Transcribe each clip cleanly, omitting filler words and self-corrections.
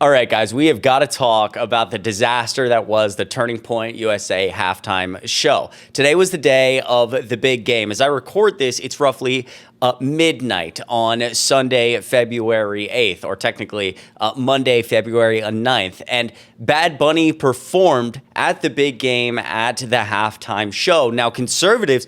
All right, guys, we have got to talk about the disaster that was the Turning Point USA halftime show. Today was the day of the big game. As I record this, it's roughly midnight on Sunday, February 8th, or technically Monday, February 9th. And Bad Bunny performed at the big game at the halftime show. Now, conservatives,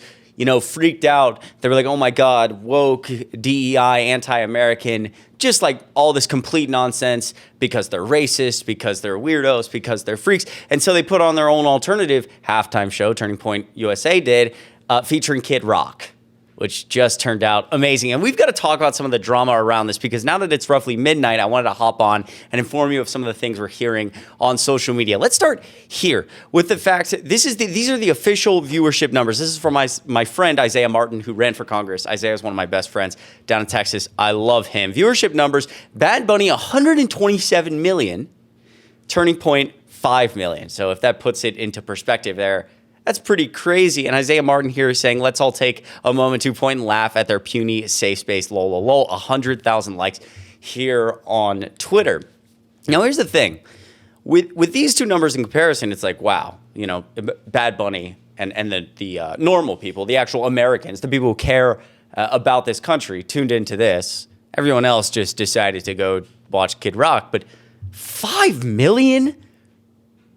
freaked out. They were like, oh my God, woke, DEI, anti-American, just like all this complete nonsense because they're racist, because they're weirdos, because they're freaks. And so they put on their own alternative halftime show, Turning Point USA did, featuring Kid Rock, which just turned out amazing. And we've got to talk about some of the drama around this because now that it's roughly midnight, I wanted to hop on and inform you of some of the things we're hearing on social media. Let's start here with the fact that these are the official viewership numbers. This is from my friend Isaiah Martin, who ran for Congress. Isaiah is one of my best friends down in Texas. I love him. Viewership numbers, Bad Bunny, 127 million, Turning Point, 5 million. So if that puts it into perspective there, that's pretty crazy. And Isaiah Martin here is saying, let's all take a moment to point and laugh at their puny safe space, lol, lol, lol. 100,000 likes here on Twitter. Now, here's the thing. With these two numbers in comparison, it's like, wow, Bad Bunny and the normal people, the actual Americans, the people who care about this country tuned into this. Everyone else just decided to go watch Kid Rock. But 5 million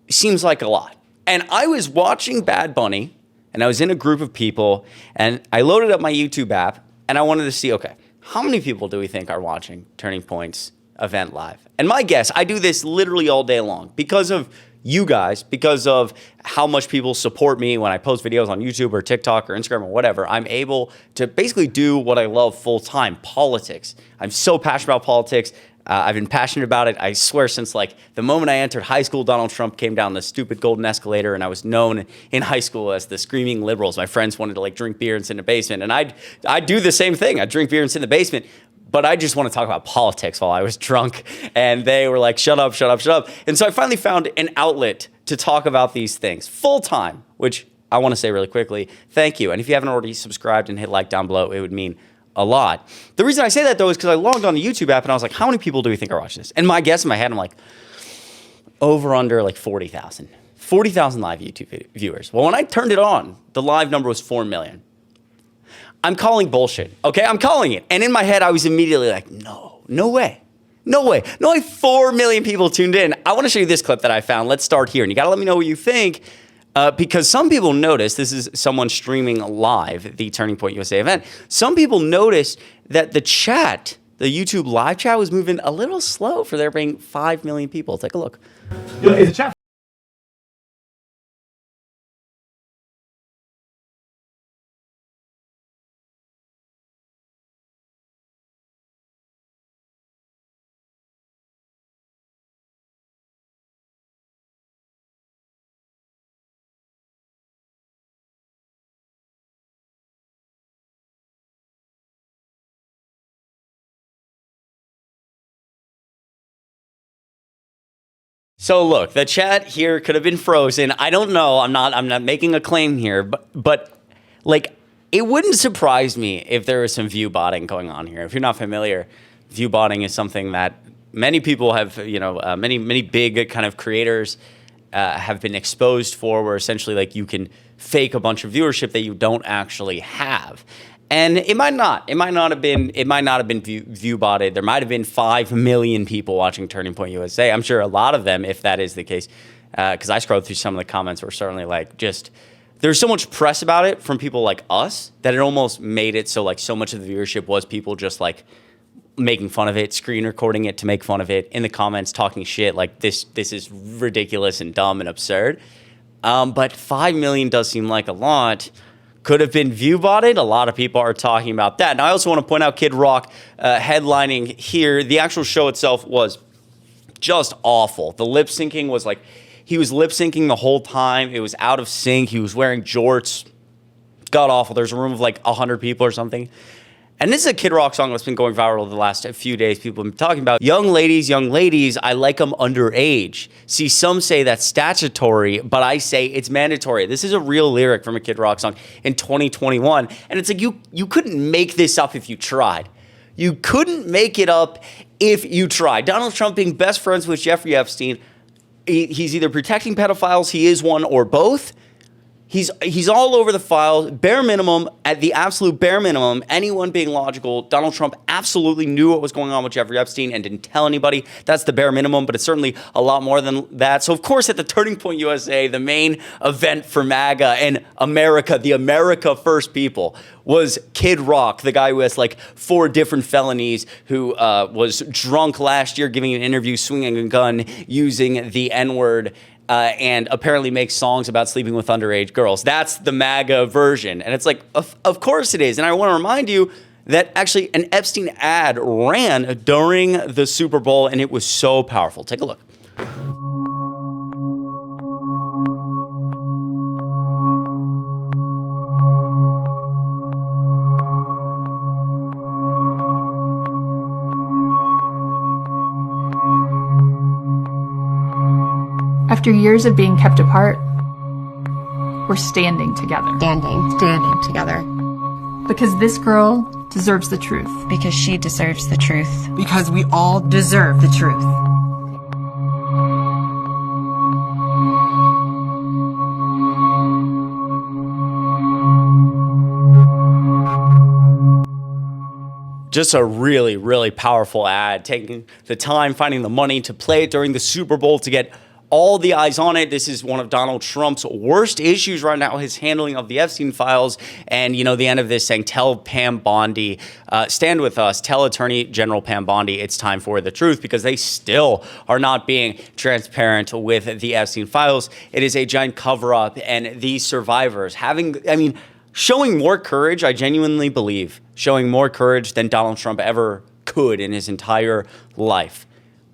seems like a lot. And I was watching Bad Bunny, and I was in a group of people, and I loaded up my YouTube app, and I wanted to see, okay, how many people do we think are watching Turning Point's event live? And my guess, I do this literally all day long because of you guys, because of how much people support me when I post videos on YouTube or TikTok or Instagram or whatever. I'm able to basically do what I love full time, politics. I'm so passionate about politics. I've been passionate about it, I swear, since the moment I entered high school. Donald Trump came down the stupid golden escalator, and I was known in high school as the screaming liberals. My friends wanted to drink beer and sit in the basement, and I'd do the same thing. I'd drink beer and sit in the basement, but I just want to talk about politics while I was drunk, and they were like, shut up, shut up, shut up. And so I finally found an outlet to talk about these things full time, which I want to say really quickly, thank you. And if you haven't already subscribed and hit like down below, it would mean a lot. The reason I say that, though, is because I logged on the YouTube app and I was like, how many people do we think are watching this? And my guess in my head, I'm like, over under 40,000. 40,000 live YouTube viewers. Well, when I turned it on, the live number was 4 million. I'm calling bullshit, okay? I'm calling it. And in my head, I was immediately like, no way. No way. No way 4 million people tuned in. I want to show you this clip that I found. Let's start here. And you got to let me know what you think. Because some people noticed, this is someone streaming live the Turning Point USA event. Some people noticed that the YouTube live chat was moving a little slow for there being 5 million people. Take a look. Is the chat So look, the chat here could have been frozen. I don't know. I'm not making a claim here, but it wouldn't surprise me if there was some view botting going on here. If you're not familiar, view botting is something that many people have, many big kind of creators have been exposed for, where essentially you can fake a bunch of viewership that you don't actually have. And it might not have been view botted. There might have been 5 million people watching Turning Point USA. I'm sure a lot of them, if that is the case, because I scrolled through some of the comments, were certainly there's so much press about it from people like us that it almost made it so much of the viewership was people just making fun of it, screen recording it to make fun of it, in the comments talking shit this is ridiculous and dumb and absurd. But 5 million does seem like a lot. Could have been view botted. A lot of people are talking about that. Now, I also want to point out Kid Rock headlining here. The actual show itself was just awful. The lip syncing was he was lip syncing the whole time. It was out of sync. He was wearing jorts. God awful. There's a room of 100 people or something. And this is a Kid Rock song that's been going viral the last few days. People have been talking about young ladies, I like them underage. See, some say that's statutory, but I say it's mandatory. This is a real lyric from a Kid Rock song in 2021. And it's you couldn't make this up if you tried. You couldn't make it up if you try. Donald Trump being best friends with Jeffrey Epstein, he's either protecting pedophiles, he is one, or both. He's all over the file. Bare minimum, at the absolute bare minimum, anyone being logical, Donald Trump absolutely knew what was going on with Jeffrey Epstein and didn't tell anybody. That's the bare minimum, but it's certainly a lot more than that. So, of course, at the Turning Point USA, the main event for MAGA and America, the America First people, was Kid Rock, the guy who has like 4 different felonies, who was drunk last year giving an interview, swinging a gun, using the N-word, and apparently makes songs about sleeping with underage girls. That's the MAGA version. And it's like, of course it is. And I want to remind you that actually an Epstein ad ran during the Super Bowl, and it was so powerful. Take a look. After years of being kept apart, we're standing together. Standing together. Because this girl deserves the truth. Because she deserves the truth. Because we all deserve the truth. Just a really, really powerful ad, taking the time, finding the money to play it during the Super Bowl to get all the eyes on it. This is one of Donald Trump's worst issues right now, his handling of the Epstein files. And, you know, the end of this saying, tell Pam Bondi, stand with us, tell Attorney General Pam Bondi it's time for the truth, because they still are not being transparent with the Epstein files. It is a giant cover-up, and these survivors showing more courage, I genuinely believe, showing more courage than Donald Trump ever could in his entire life.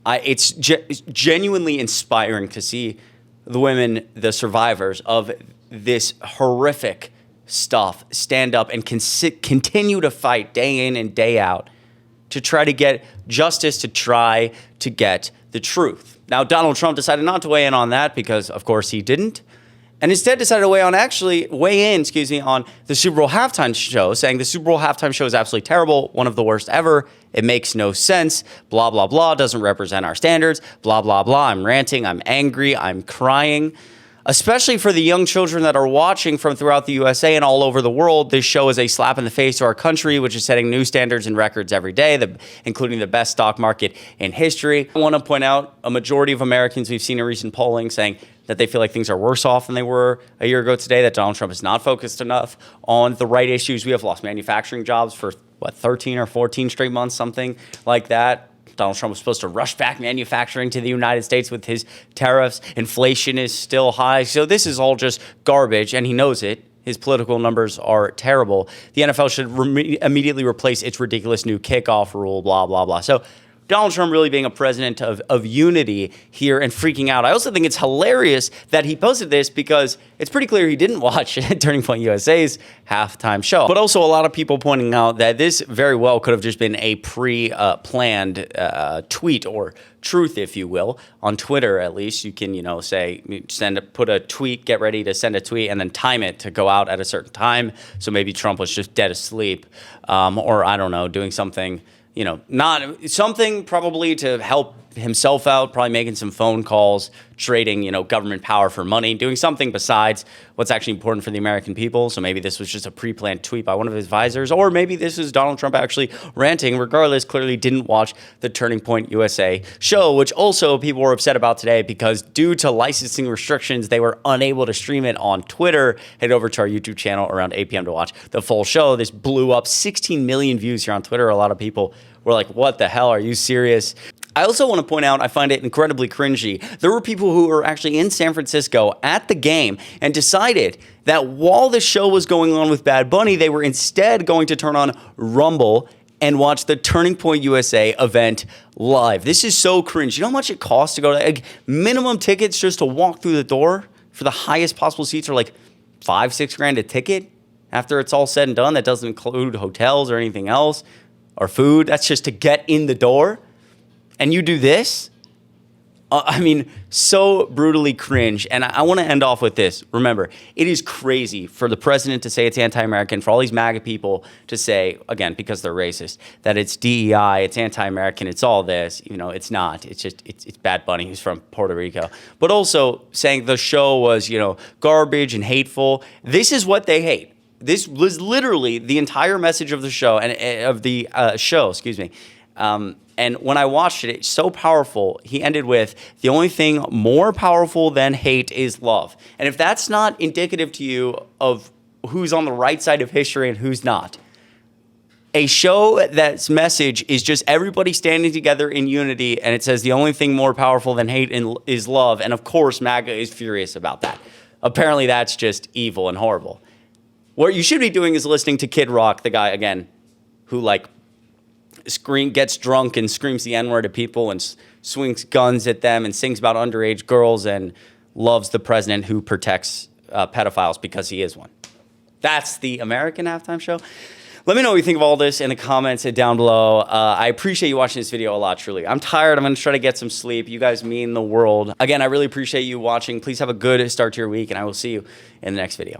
It's genuinely inspiring to see the women, the survivors of this horrific stuff, stand up and continue to fight day in and day out to try to get justice, to try to get the truth. Now, Donald Trump decided not to weigh in on that because, of course, he didn't. And instead decided to weigh in on the Super Bowl halftime show, saying the Super Bowl halftime show is absolutely terrible, one of the worst ever. It makes no sense, blah, blah, blah, doesn't represent our standards, blah, blah, blah. I'm ranting, I'm angry, I'm crying. Especially for the young children that are watching from throughout the USA and all over the world, this show is a slap in the face to our country, which is setting new standards and records every day, including the best stock market in history. I want to point out a majority of Americans we've seen in recent polling saying that they feel like things are worse off than they were a year ago today, that Donald Trump is not focused enough on the right issues. We have lost manufacturing jobs for, 13 or 14 straight months, something like that. Donald Trump was supposed to rush back manufacturing to the United States with his tariffs. Inflation is still high. So this is all just garbage, and he knows it. His political numbers are terrible. The NFL should immediately replace its ridiculous new kickoff rule, blah, blah, blah. So Donald Trump really being a president of unity here and freaking out. I also think it's hilarious that he posted this because it's pretty clear he didn't watch Turning Point USA's halftime show. But also a lot of people pointing out that this very well could have just been a pre-planned tweet or truth, if you will. On Twitter, at least, you can, put a tweet, get ready to send a tweet, and then time it to go out at a certain time. So maybe Trump was just dead asleep, or I don't know, doing something, not something probably to help himself out, probably making some phone calls, trading, government power for money, doing something besides what's actually important for the American people. So maybe this was just a pre-planned tweet by one of his advisors, or maybe this is Donald Trump actually ranting. Regardless, clearly didn't watch the Turning Point USA show, which also people were upset about today because due to licensing restrictions, they were unable to stream it on Twitter. Head over to our YouTube channel around 8 p.m. to watch the full show. This blew up 16 million views here on Twitter. A lot of people were like, what the hell? Are you serious? I also want to point out, I find it incredibly cringy. There were people who were actually in San Francisco at the game and decided that while the show was going on with Bad Bunny, they were instead going to turn on Rumble and watch the Turning Point USA event live. This is so cringe. You know how much it costs to go to minimum tickets just to walk through the door for the highest possible seats are like $5-6 grand a ticket after it's all said and done. That doesn't include hotels or anything else or food. That's just to get in the door. And you do this? I mean, so brutally cringe. And I want to end off with this. Remember, it is crazy for the president to say it's anti-American, for all these MAGA people to say, again, because they're racist, that it's DEI, it's anti-American, it's all this. You know, it's not. It's just, it's Bad Bunny, who's from Puerto Rico. But also saying the show was, you know, garbage and hateful. This is what they hate. This was literally the entire message of the show, and of the show, excuse me. And when I watched it, it's so powerful. He ended with, the only thing more powerful than hate is love. And if that's not indicative to you of who's on the right side of history and who's not, a show that's message is just everybody standing together in unity, and it says the only thing more powerful than hate is love. And of course, MAGA is furious about that. Apparently, that's just evil and horrible. What you should be doing is listening to Kid Rock, the guy, again, who, like, gets drunk and screams the N-word at people and swings guns at them and sings about underage girls and loves the president who protects pedophiles because he is one. That's the American halftime show. Let me know what you think of all this in the comments down below. I appreciate you watching this video a lot, truly. I'm tired. I'm going to try to get some sleep. You guys mean the world. Again, I really appreciate you watching. Please have a good start to your week, and I will see you in the next video.